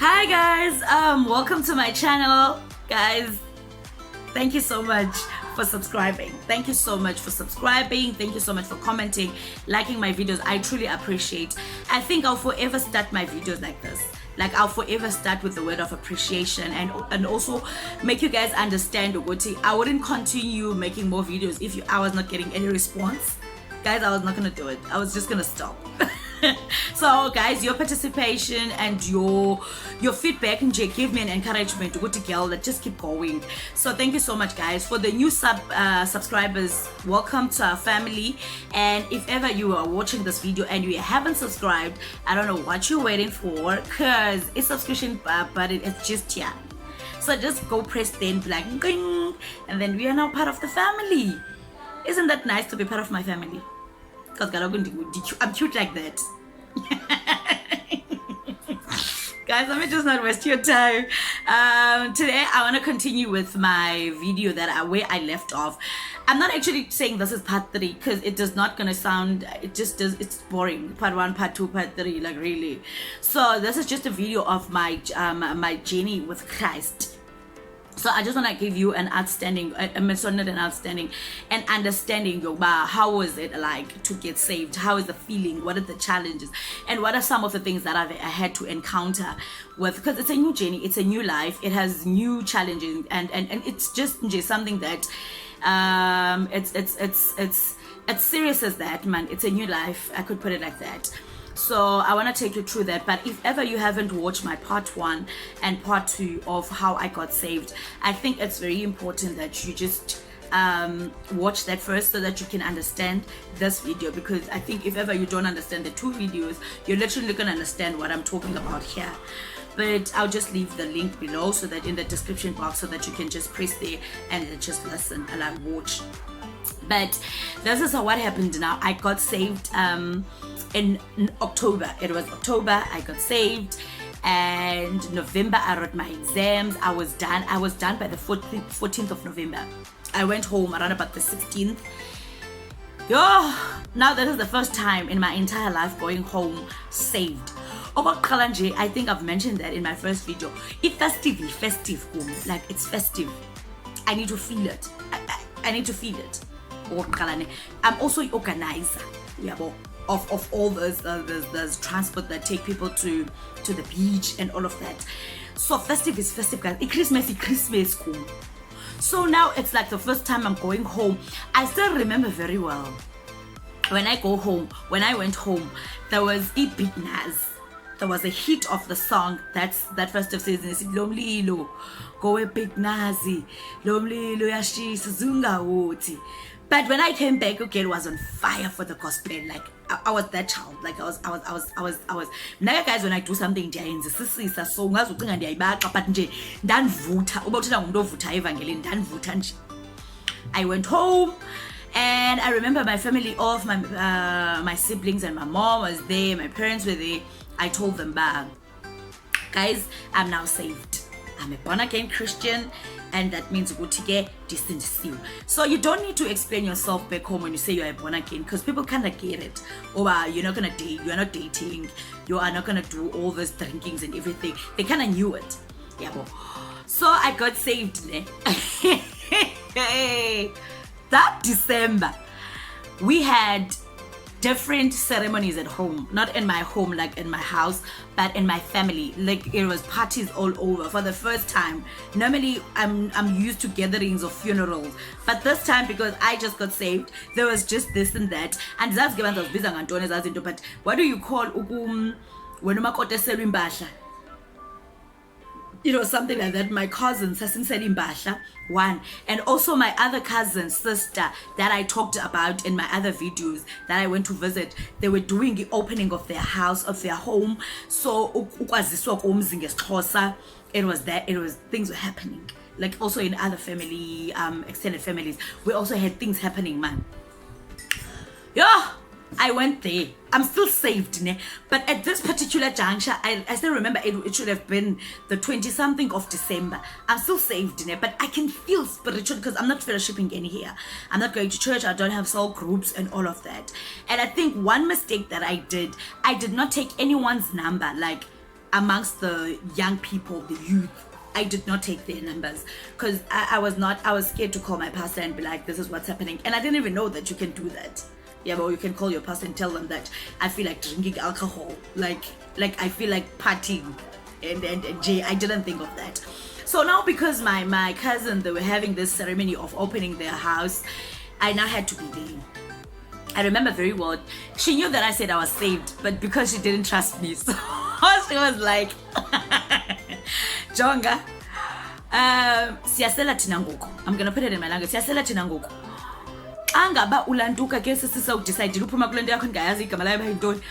Hi guys, welcome to my channel. Guys, thank you so much for subscribing. Thank you so much for subscribing. Thank you so much for commenting, liking my videos. I truly appreciate. I think I'll forever start my videos like this. Like I'll forever start with the word of appreciation and also make you guys understand I wouldn't continue making more videos if I was not getting any response. Guys, I was not gonna do it. I was just gonna stop. So guys, your participation and your feedback and give me an encouragement to go to girl, let's just keep going. So thank you so much guys. For the new subscribers, welcome to our family. And if ever you are watching this video and you haven't subscribed, I don't know what you're waiting for, because it's subscription button, it's just here. So just go press then, like ding, and then we are now part of the family. Isn't that nice to be part of my family? Because I'm cute like that. Guys, let me just not waste your time. Today I want to continue with my video where I left off. I'm not actually saying this is part 3 because it does not gonna sound, it's boring. Part 1, part 2, part 3, like really. So this is just a video of my my journey with Christ. So I just want to give you an understanding about how was it like to get saved, how is the feeling, what are the challenges, and what are some of the things that I had to encounter with, because it's a new journey, it's a new life, it has new challenges, and it's just something that it's serious as that, man. It's a new life, I could put it like that. So I want to take you through that. But if ever you haven't watched my part 1 and part 2 of how I got saved, I think it's very important that you just watch that first so that you can understand this video, because I think if ever you don't understand the 2 videos, you're literally gonna understand what I'm talking about here. But I'll just leave the link below, so that in the description box, so that you can just press there and just listen and I watch. But this is what happened now. I got saved in October. It was October I got saved, and November I wrote my exams. I was done by the 14th of November. I went home around about the 16th. Now that is the first time in my entire life going home saved. I think I've mentioned that in my first video. It's festive, like it's festive. I need to feel it. I need to feel it. I'm also an organizer, of all those transport that take people to the beach and all of that. So festive is festive, guys. Christmas is Christmas. So now it's like the first time I'm going home. I still remember very well when I went home, there was a big Naz. There was a hit of the song that festive season. It's Lomlilo, go a big Nazi, Lomlilo yashi Suzunga Woti. But when I came back, okay, it was on fire for the gospel. Like I was that child. Like I was. Now guys, when I do something, I went home, and I remember my family, all of my siblings and my mom was there, my parents were there. I told them, guys, I'm now saved. I'm a born again Christian, and that means distance. So you don't need to explain yourself back home when you say you're a born again, because people kind of get it. You're not gonna date, you're not dating, you are not gonna do all those drinkings and everything. They kind of knew it. So I got saved. That December, we had different ceremonies at home, not in my home like in my house, but in my family. Like it was parties all over for the first time. Normally I'm used to gatherings or funerals, but this time, because I just got saved, there was just this and that. And that's given us busy Antones as into, but what do you call when something like that. My cousin one, and also my other cousin's sister that I talked about in my other videos that I went to visit, they were doing the opening of their house, of their home. So it was things were happening. Like also in other family, extended families, we also had things happening, man. I went there. I'm still saved, but at this particular juncture, I still remember it should have been the 20-something of December. I'm still saved, but I can feel spiritual because I'm not fellowshipping any here. I'm not going to church. I don't have soul groups and all of that. And I think one mistake that I did not take anyone's number. Like amongst the young people, the youth. I did not take their numbers because I was scared to call my pastor and be like, this is what's happening. And I didn't even know that you can do that. Yeah, but you can call your pastor and tell them that I feel like drinking alcohol, like I feel like partying, and Jay, I didn't think of that. So now, because my cousin, they were having this ceremony of opening their house, I now had to be there. I remember very well, she knew that I said I was saved, but because she didn't trust me, so she was like, Jonga, siyasela thina ngoku. I'm gonna put it in my language. Siyasela thina ngoku. Angaba ulantuka ke sisawudecide uphuma kule nto yakho ndingayazi igama layo bayintoni.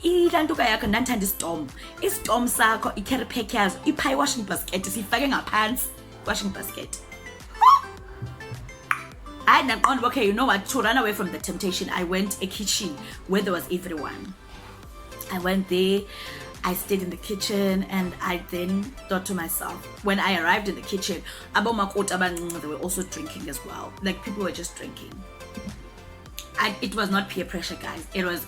Ilantuka yakho ndanthanda istorm. Istorm sakho i-carry pack yazo ipha i-washing basket siyifake ngaphansi washing basket. I had okay, you know what? To run away from the temptation, I went a kitchen where there was everyone. I went there, I stayed in the kitchen, and I then thought to myself, when I arrived in the kitchen, they were also drinking as well. Like, people were just drinking. It was not peer pressure, guys. It was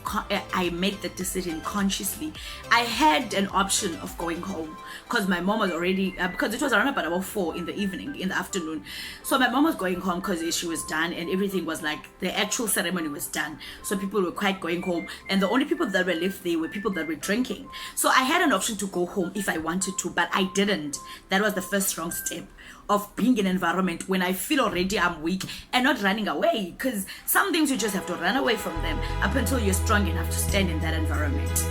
I made the decision consciously. I had an option of going home because my mom was already because it was around about 4 in the afternoon. So my mom was going home because she was done and everything was like the actual ceremony was done. So people were quite going home, and the only people that were left there were people that were drinking. So I had an option to go home if I wanted to, but I didn't. That was the first wrong step of being in an environment when I feel already I'm weak and not running away, because some things you just have to run away from them up until you're strong enough to stand in that environment.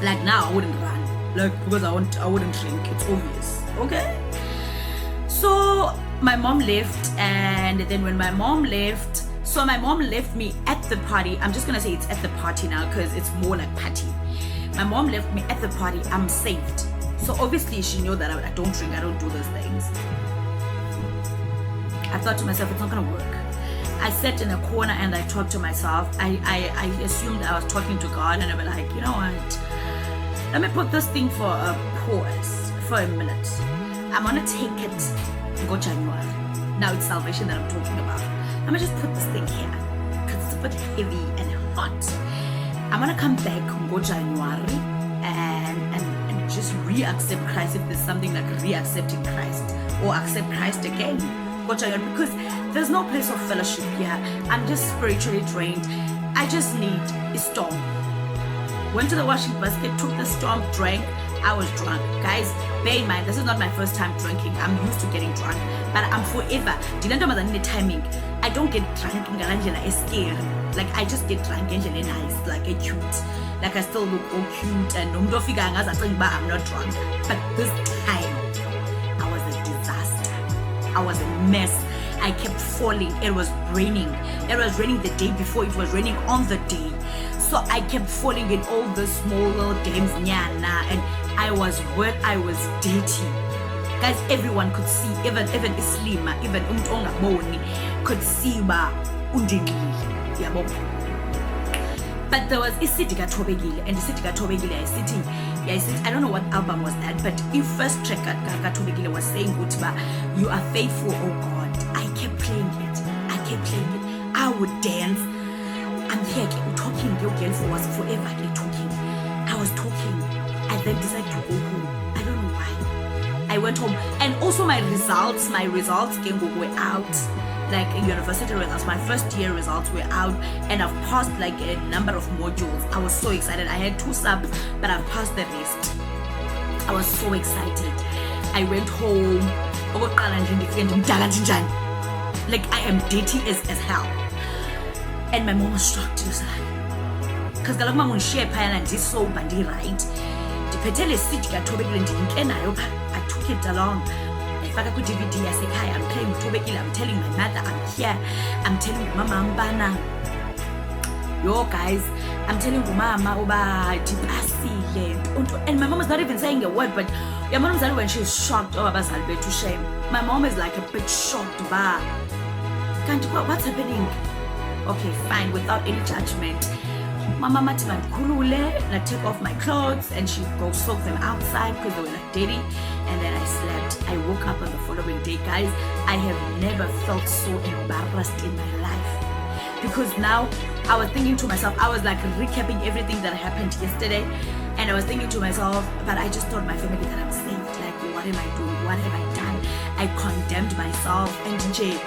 Like now I wouldn't run, like, because I wouldn't drink, it's obvious. Okay, so my mom left, and then when my mom left, so my mom left me at the party. I'm just gonna say it's at the party now because it's more like party. My mom left me at the party. I'm saved. So obviously she knew that I don't drink, I don't do those things. I thought to myself, it's not gonna work. I sat in a corner and I talked to myself. I assumed I was talking to God, and I was like, you know what? Let me put this thing for a pause, for a minute. I'm gonna take it, go January. Now it's salvation that I'm talking about. I'm gonna just put this thing here because it's a bit heavy and hot. I'm gonna come back, go January, and just re-accept Christ if there's something like re-accepting Christ, or accept Christ again, because there's no place of fellowship here. I'm just spiritually drained. I just need a storm. Went to the washing basket, took the storm, drank. I was drunk. Guys, bear in mind, this is not my first time drinking. I'm used to getting drunk, but I'm forever. The timing. I don't get drunk in Angela is scary. Like, I just get drunk and nice, like a cute. Like, I still look all cute, and I'm not drunk. But this time, I was a disaster. I was a mess. I kept falling. It was raining. It was raining the day before. It was raining on the day. So I kept falling in all the small little games, and I was wet. I was dirty. Guys, everyone could see, even Islima, even Boni could see but there was Isitika Tobegile, and Isitika Tobegile I don't know what album was that, but the first track Tobegile was saying, you are faithful, oh God. I kept playing it. I would dance. I'm here talking, your girl was forever talking. I was talking. I then decided to go home. I don't know why. I went home, and also my results were out. Like university results, my first year results were out, and I've passed like a number of modules. I was so excited. I had 2 subs, but I've passed the rest. I was so excited. I went home. Like, I am dirty as hell. And my mom was shocked. She was like, because the mom will share pile and this so bandy right. I took it along. I'm playing, I'm telling my mother I'm here. I'm telling Mama Mbana. Yo guys, I'm telling Mama and my mom is not even saying a word, but your mom is when she's shocked to shame. My mom is like a bit shocked. What's happening? Okay, fine, without any judgment. Mama Matiman Kulule, and I take off my clothes and she go soak them outside because they were like dirty, and then I slept. I woke up on the following day, guys. I have never felt so embarrassed in my life, because now I was thinking to myself, I was like recapping everything that happened yesterday, And I was thinking to myself, but I just told my family that I'm saved. Like, what am I doing? What have I done? I condemned myself. And DJ,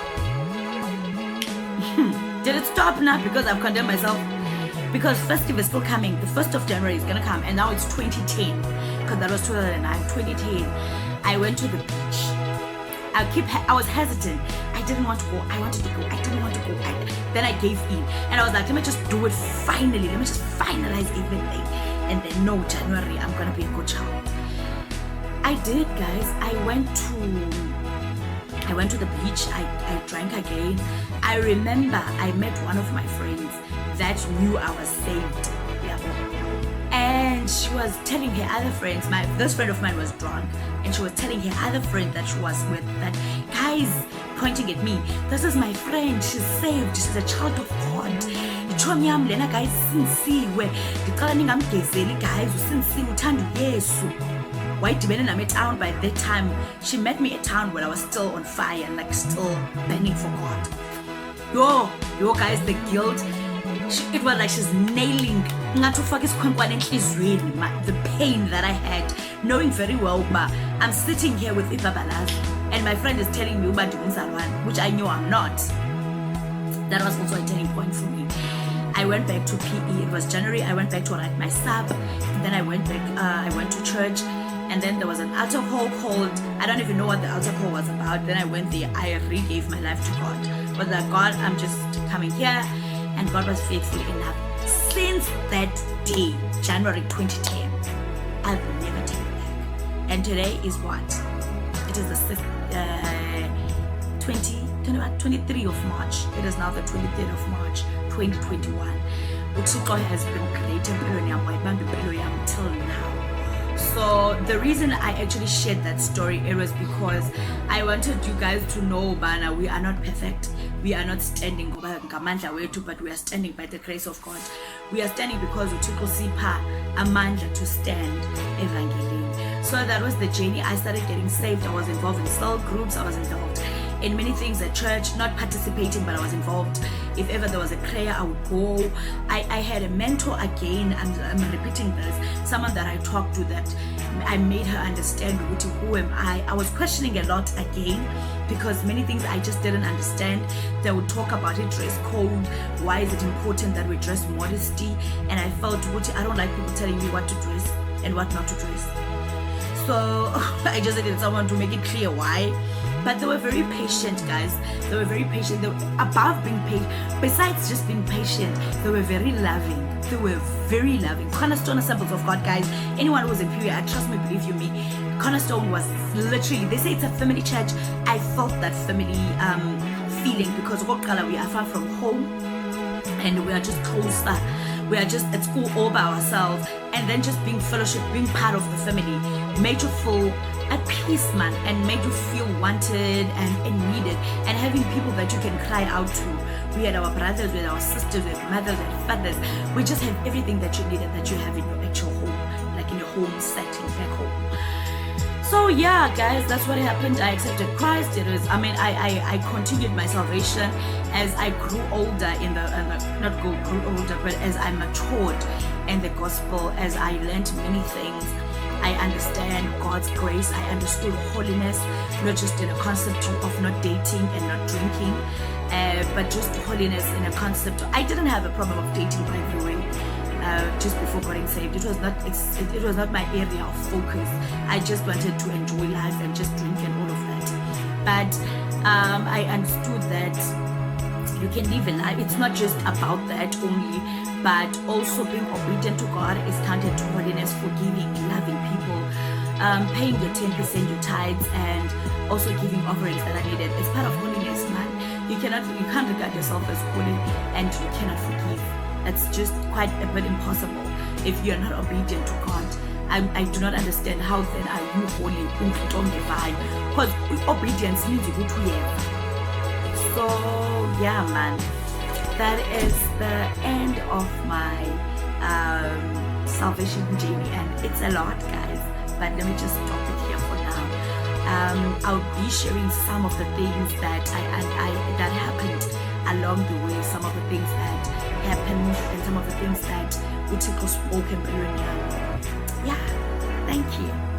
did it stop now because I've condemned myself? Because festive is still coming. The 1st of January is gonna come, and now it's 2010, because that was 2009. 2010, I went to the beach. I was hesitant. I didn't want to go. I wanted to go. I didn't want to go. Then I gave in, and I was like, let me just do it finally. Let me just finalize everything, and then no, January, I'm gonna be a good child. I did, guys. I went to the beach. I drank again. I remember I met one of my friends that knew I was saved. Yeah. And she was telling her other friends, this friend of mine was drunk, and she was telling her other friend that she was with, that, guys, pointing at me, this is my friend, she's saved, she's a child of God. Guys, sinsiwe. Guys, sinsiwe, uthanda uYesu. Wayidibene nami etown. By that time, she met me at town when I was still on fire, like still burning for God. Yo, guys, the guilt. It was like she's nailing the pain that I had, knowing very well, I'm sitting here with Ibabalas, and my friend is telling me, which I knew I'm not. That was also a turning point for me. I went back to PE. It was January. I went back to write my sub. Then I went back. I went to church, and then there was an altar call called. I don't even know what the altar call was about. Then I went there. I re-gave my life to God. But like, God, I'm just coming here, and God was faithful enough. Since that day, January 2010, I've never taken back. And today is what? It is the 23 of March. It is now the 23rd of March, 2021. Uthixo has been great till now. So the reason I actually shared that story, it was because I wanted you guys to know, Bana, we are not perfect. We are not standing, but we are standing by the grace of God. We are standing because Uthixo sipha amandla to stand evangeline. So that was the journey. I started getting saved. I was involved in cell groups. I was involved in many things at church, not participating, but I was involved. If ever there was a prayer, I would go. I had a mentor again. I'm repeating this. Someone that I talked to, that I made her understand who am I. I was questioning a lot again, because many things I just didn't understand. They would talk about it, dress code. Why is it important that we dress modesty? And I felt, I don't like people telling me what to dress and what not to dress. So I just needed someone to make it clear why. But they were very patient, guys. They were very patient. They were above being patient. Besides just being patient, they were very loving. They were very loving. Cornerstone Assemblies of God, guys. Anyone who was a period, trust me, believe you me, Cornerstone was literally, they say it's a family church. I felt that family feeling, because we are far from home, and we are just closer. We are just at school all by ourselves, and then just being fellowship, being part of the family, made you feel at peace, man, and made you feel wanted and needed, and having people that you can cry out to. We had our brothers, we had our sisters, we had mothers and fathers. We just have everything that you need and that you have in your actual home, like in your home setting back home. So yeah, guys, that's what happened. I accepted Christ. It was, I continued my salvation as I grew older grew older, but as I matured in the gospel, as I learned many things. I understand God's grace. I understood holiness, not just in a concept of not dating and not drinking, but just holiness in a concept. I didn't have a problem of dating, by the way. Just before getting saved, it was not my area of focus. I just wanted to enjoy life and just drink and all of that. But I understood that you can live a life. It's not just about that only, but also being obedient to God is counted to holiness, forgiving, loving people, paying your 10%, your tithes, and also giving offerings that are needed. It's part of holiness, man. You can't regard yourself as holy and you cannot forgive. That's just quite a bit impossible if you're not obedient to God. I do not understand how then are you holy, because obedience means you go to heaven. So yeah, man, that is the end of my salvation journey, and it's a lot, guys, but let me just stop it here for now. I'll be sharing some of the things that that happened along the way, some of the things that happened, and some of the things that Uthixo spoke in Thank you.